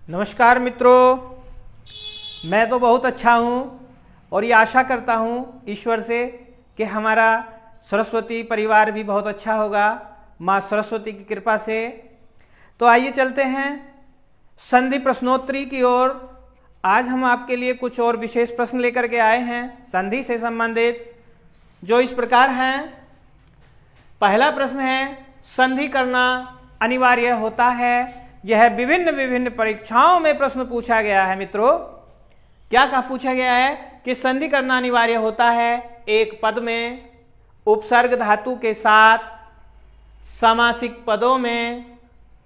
नमस्कार मित्रों, मैं तो बहुत अच्छा हूँ और ये आशा करता हूँ ईश्वर से कि हमारा सरस्वती परिवार भी बहुत अच्छा होगा माँ सरस्वती की कृपा से। तो आइए चलते हैं संधि प्रश्नोत्तरी की ओर। आज हम आपके लिए कुछ और विशेष प्रश्न लेकर के आए हैं संधि से संबंधित, जो इस प्रकार हैं। पहला प्रश्न है, संधि करना अनिवार्य होता है? यह विभिन्न विभिन्न परीक्षाओं में प्रश्न पूछा गया है। मित्रों, क्या पूछा गया है कि संधि करना अनिवार्य होता है एक पद में, उपसर्ग धातु के साथ, समासिक पदों में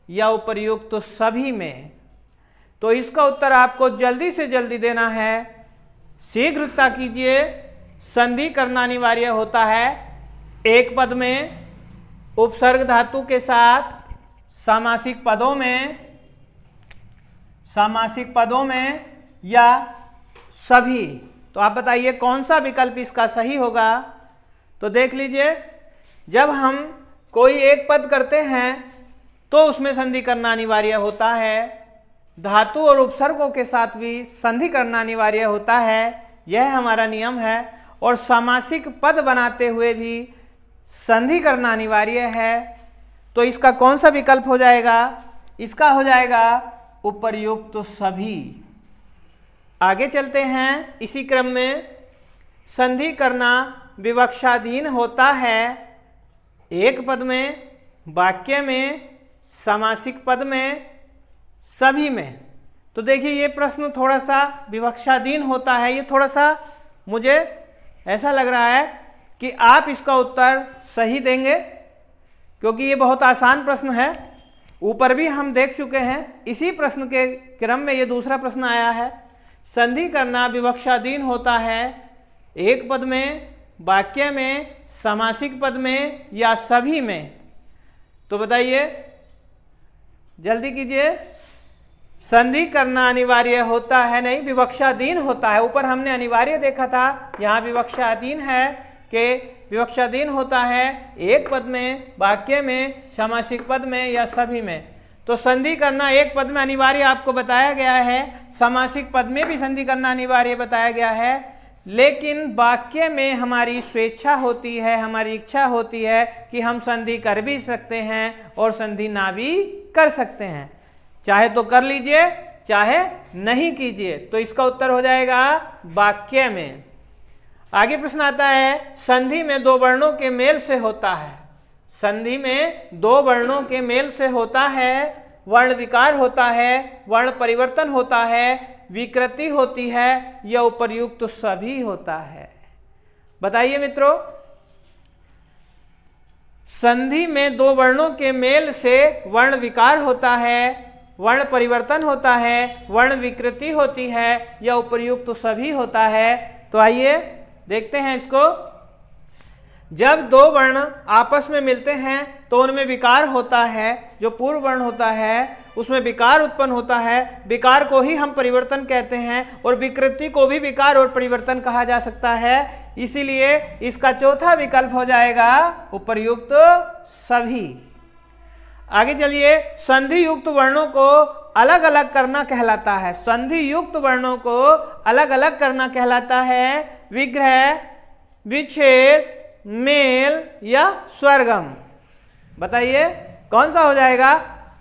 या उपर्युक्त सभी में। तो इसका उत्तर आपको जल्दी से जल्दी देना है, शीघ्रता कीजिए। संधि करना अनिवार्य होता है एक पद में, उपसर्ग धातु के साथ, सामासिक पदों में या सभी। तो आप बताइए कौन सा विकल्प इसका सही होगा। तो देख लीजिए, जब हम कोई एक पद करते हैं तो उसमें संधि करना अनिवार्य होता है। धातु और उपसर्गों के साथ भी संधि करना अनिवार्य होता है, यह हमारा नियम है। और सामासिक पद बनाते हुए भी संधि करना अनिवार्य है। तो इसका कौन सा विकल्प हो जाएगा? इसका हो जाएगा उपर्युक्त सभी। आगे चलते हैं इसी क्रम में। संधि करना विवक्षाधीन होता है एक पद में, वाक्य में, सामासिक पद में, सभी में। तो देखिए, ये प्रश्न थोड़ा सा विवक्षाधीन होता है। ये थोड़ा सा मुझे ऐसा लग रहा है कि आप इसका उत्तर सही देंगे, क्योंकि ये बहुत आसान प्रश्न है। ऊपर भी हम देख चुके हैं, इसी प्रश्न के क्रम में ये दूसरा प्रश्न आया है। संधि करना विवक्षाधीन होता है एक पद में, वाक्य में, सामासिक पद में या सभी में। तो बताइए, जल्दी कीजिए। संधि करना अनिवार्य होता है, नहीं, विवक्षाधीन होता है। ऊपर हमने अनिवार्य देखा था, यहाँ विवक्षाधीन है कि विवक्षाधीन होता है एक पद में, वाक्य में, सामासिक पद में या सभी में। तो संधि करना एक पद में अनिवार्य आपको बताया गया है, सामासिक पद में भी संधि करना अनिवार्य बताया गया है। लेकिन वाक्य में हमारी स्वेच्छा होती है, हमारी इच्छा होती है कि हम संधि कर भी सकते हैं और संधि ना भी कर सकते हैं। चाहे तो कर लीजिए, चाहे नहीं कीजिए। तो इसका उत्तर हो जाएगा वाक्य में। आगे प्रश्न आता है, संधि में दो वर्णों के मेल से होता है। संधि में दो वर्णों के मेल से होता है। वर्ण विकार होता है, वर्ण परिवर्तन होता है, विकृति होती है या उपर्युक्त सभी होता है। बताइए मित्रों, संधि में दो वर्णों के मेल से वर्ण विकार होता है, वर्ण परिवर्तन होता है, वर्ण विकृति होती है या उपर्युक्त सभी होता है। तो आइए देखते हैं इसको। जब दो वर्ण आपस में मिलते हैं तो उनमें विकार होता है। जो पूर्व वर्ण होता है उसमें विकार उत्पन्न होता है। विकार को ही हम परिवर्तन कहते हैं और विकृति को भी विकार और परिवर्तन कहा जा सकता है। इसीलिए इसका चौथा विकल्प हो जाएगा उपर्युक्त सभी। आगे चलिए, संधि युक्त वर्णों को अलग अलग करना कहलाता है। संधि युक्त वर्णों को अलग अलग करना कहलाता है विग्रह, विच्छेद, मेल या स्वर्गम। बताइए कौन सा हो जाएगा?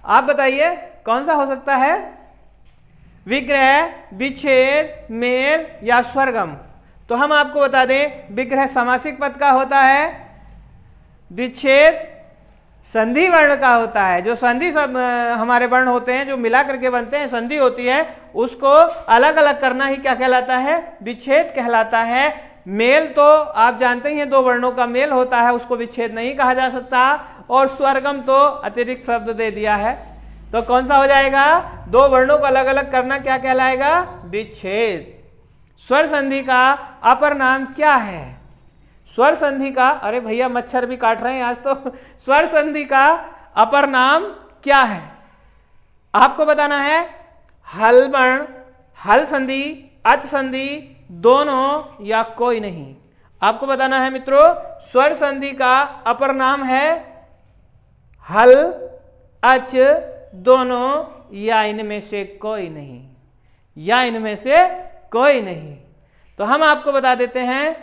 आप बताइए कौन सा हो सकता है? विग्रह, विच्छेद, मेल या स्वर्गम। तो हम आपको बता दें, विग्रह समासिक पद का होता है, विच्छेद संधि वर्ण का होता है। जो संधि सब हमारे वर्ण होते हैं, जो मिला करके बनते हैं, संधि होती है, उसको अलग अलग करना ही क्या कहलाता है? विच्छेद कहलाता है। मेल तो आप जानते ही हैं, दो वर्णों का मेल होता है, उसको विच्छेद नहीं कहा जा सकता। और स्वर्गम तो अतिरिक्त शब्द दे दिया है। तो कौन सा हो जाएगा? दो वर्णों को अलग अलग करना क्या कहलाएगा? विच्छेद। स्वर संधि का अपर नाम क्या है? स्वर संधि का, अरे भैया मच्छर भी काट रहे हैं आज तो। स्वर संधि का अपर नाम क्या है? आपको बताना है। हल वर्ण, हल संधि, अच संधि, दोनों या कोई नहीं। आपको बताना है मित्रों, स्वर संधि का अपर नाम है हल, अच, दोनों या इनमें से कोई नहीं, या इनमें से कोई नहीं। तो हम आपको बता देते हैं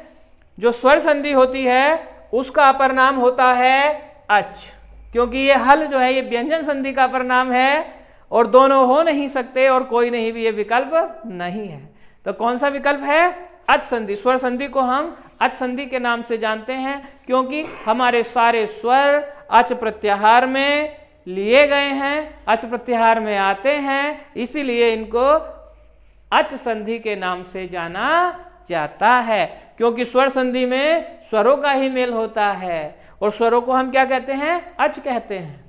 जो स्वर संधि होती है उसका अपर नाम होता है अच, क्योंकि ये हल जो है ये व्यंजन संधि का अपर नाम है और दोनों हो नहीं सकते और कोई नहीं भी ये विकल्प नहीं है। तो कौन सा विकल्प है? अच संधि। स्वर संधि को हम अच संधि के नाम से जानते हैं क्योंकि हमारे सारे स्वर अच प्रत्याहार में लिए गए हैं, अच प्रत्याहार में आते हैं, इसीलिए इनको अच संधि के नाम से जाना जाता है। क्योंकि स्वर संधि में स्वरों का ही मेल होता है और स्वरों को हम क्या कहते हैं? अच कहते हैं,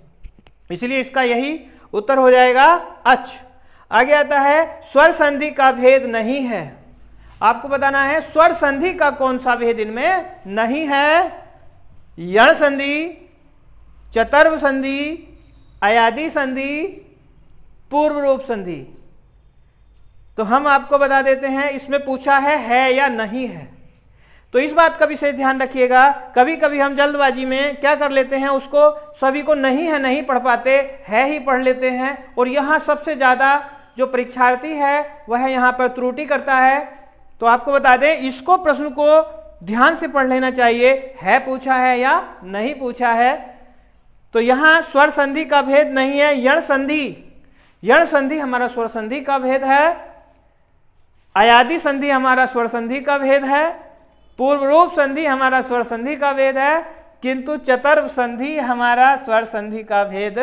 इसलिए इसका यही उत्तर हो जाएगा अच। आगे आता है स्वर संधि का भेद नहीं है। आपको बताना है स्वर संधि का कौन सा भेद इनमें नहीं है। यण संधि, चतुर्व संधि, अयादि संधि, पूर्व रूप संधि। तो हम आपको बता देते हैं इसमें पूछा है या नहीं है। तो इस बात का विशेष ध्यान रखिएगा, कभी कभी हम जल्दबाजी में क्या कर लेते हैं, उसको सभी को नहीं है नहीं पढ़ पाते, है ही पढ़ लेते हैं और यहाँ सबसे ज़्यादा जो परीक्षार्थी है वह यहाँ पर त्रुटि करता है। तो आपको बता दें इसको प्रश्न को ध्यान से पढ़ लेना चाहिए, है पूछा है या नहीं पूछा है। तो यहाँ स्वर संधि का भेद नहीं है। यण संधि, यण संधि हमारा स्वर संधि का भेद है, अयादि संधि हमारा स्वर संधि का भेद है, पूर्व रूप संधि हमारा स्वर संधि का भेद है, किंतु चतुर्व संधि हमारा स्वर संधि का भेद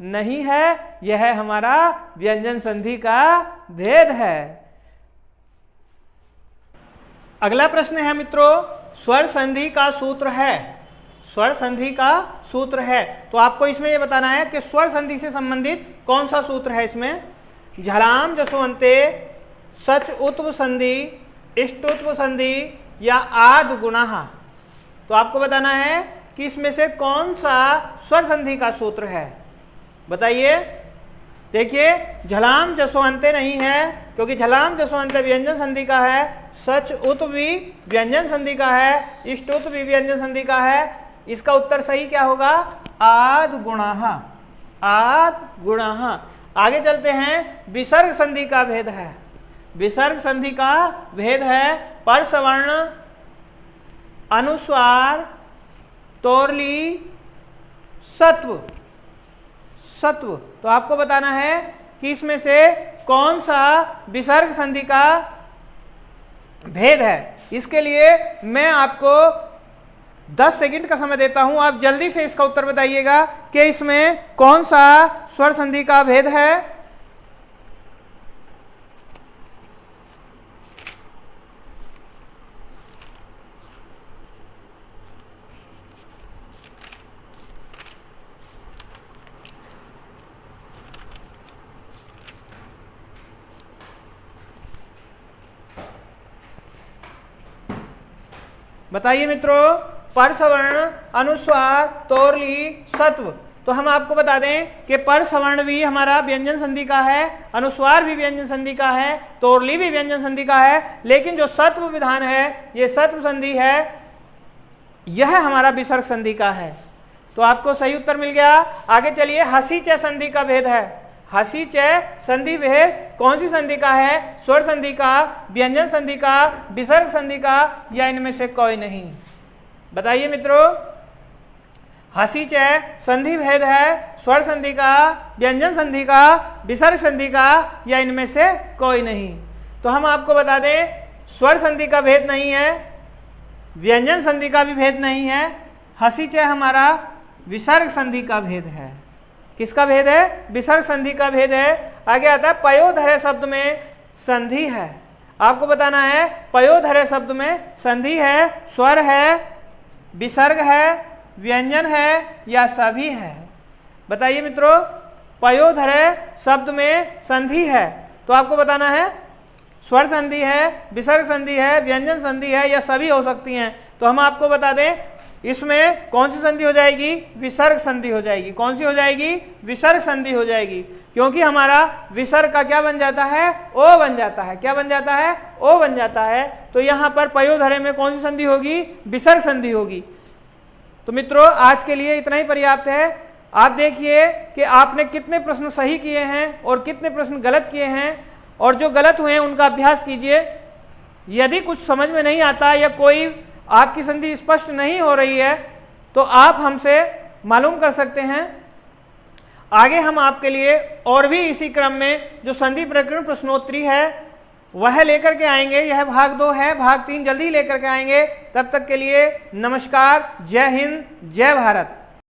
नहीं है, यह हमारा व्यंजन संधि का भेद है। अगला प्रश्न है मित्रों, स्वर संधि का सूत्र है, स्वर संधि का सूत्र है। तो आपको इसमें यह बताना है कि स्वर संधि से संबंधित कौन सा सूत्र है। इसमें झलाम जसवंते, सच उत्व संधि, इष्टुत्व संधि या आद गुणाः। तो आपको बताना है कि इसमें से कौन सा स्वर संधि का सूत्र है, बताइए। देखिए झलाम जसवंते नहीं है क्योंकि झलाम जसवंते व्यंजन संधि का है, सच उत भी व्यंजन संधि का है, इष्टुत भी व्यंजन संधि का है। इसका उत्तर सही क्या होगा? आद गुणाः, आद गुणाः। आगे चलते हैं, विसर्ग संधि का भेद है, विसर्ग संधि का भेद है पर सवर्ण, अनुस्वार, तोरली, सत्व, सत्व। तो आपको बताना है कि इसमें से कौन सा विसर्ग संधि का भेद है। इसके लिए मैं आपको 10 सेकंड का समय देता हूं, आप जल्दी से इसका उत्तर बताइएगा कि इसमें कौन सा स्वर संधि का भेद है। बताइए मित्रों, पर सवर्ण, अनुस्वार, तोरली, सत्व। तो हम आपको बता दें कि पर सवर्ण भी हमारा व्यंजन संधि का है, अनुस्वार भी व्यंजन संधि का है, तोरली भी व्यंजन संधि का है, लेकिन जो सत्व विधान है ये सत्व संधि है, यह हमारा विसर्ग संधि का है। तो आपको सही उत्तर मिल गया। आगे चलिए, हसी च संधि का भेद है। हसी च संधि भेद कौन सी संधि का है? स्वर संधि का, व्यंजन संधि का, विसर्ग संधि का या इनमें से कोई नहीं? बताइए मित्रों, हसी च संधि भेद है स्वर संधि का, व्यंजन संधि का, विसर्ग संधि का या इनमें से कोई नहीं? तो हम आपको बता दें स्वर संधि का भेद नहीं है, व्यंजन संधि का भी भेद नहीं है, हसी च हमारा विसर्ग संधि का भेद है। किसका भेद है? विसर्ग संधि का भेद है। आगे आता है पयोधरे शब्द में संधि है। आपको बताना है पयोधरे शब्द में संधि है, स्वर है, विसर्ग है, व्यंजन है या सभी है? बताइए मित्रों, पयोधरे शब्द में संधि है तो आपको बताना है स्वर संधि है, विसर्ग संधि है, व्यंजन संधि है या सभी हो सकती हैं। तो हम आपको बता दें इसमें कौन सी संधि हो जाएगी? विसर्ग संधि हो जाएगी। कौन सी हो जाएगी? विसर्ग संधि हो जाएगी, क्योंकि हमारा विसर्ग का क्या बन जाता है? ओ बन जाता है। क्या बन जाता है? ओ बन जाता है। तो यहाँ पर पयोधरे में कौन सी संधि होगी? विसर्ग संधि होगी। तो मित्रों आज के लिए इतना ही पर्याप्त है। आप देखिए कि आपने कितने प्रश्न सही किए हैं और कितने प्रश्न गलत किए हैं, और जो गलत हुए हैं उनका अभ्यास कीजिए। यदि कुछ समझ में नहीं आता या कोई आपकी संधि स्पष्ट नहीं हो रही है तो आप हमसे मालूम कर सकते हैं। आगे हम आपके लिए और भी इसी क्रम में जो संधि प्रकरण प्रश्नोत्तरी है वह लेकर के आएंगे। यह भाग 2 है, भाग 3 जल्दी लेकर के आएंगे। तब तक के लिए नमस्कार, जय हिंद, जय भारत।